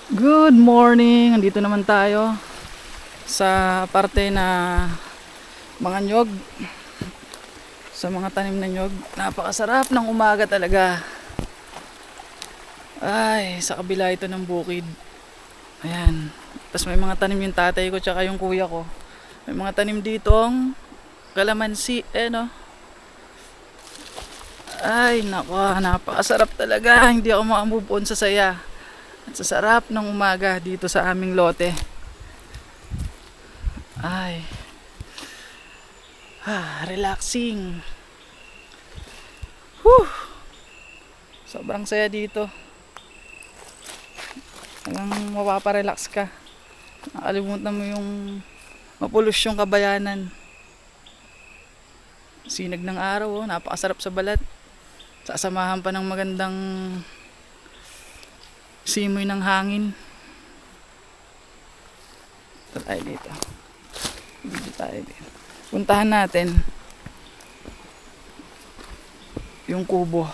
Good morning! Andito naman tayo sa parte na mga nyog. Sa mga tanim na nyog. Napakasarap ng umaga talaga. Ay, sa kabila ito ng bukid. Ayan. Tapos may mga tanim yung tatay ko tsaka yung kuya ko. May mga tanim ditong kalamansi. No? Ay, nako, napakasarap talaga. Hindi ako makamove on sa saya. At sa sarap ng umaga dito sa aming lote. Ay. Relaxing. Whew. Sobrang saya dito. Talagang mapaparelax ka. Nakalimutan mo yung mapolusyong kabayanan. Sinag ng araw, napakasarap sa balat. Sasamahan pa ng magandang simoy ng hangin. Ito tayo dito. Dito tayo dito. Puntahan natin yung kubo.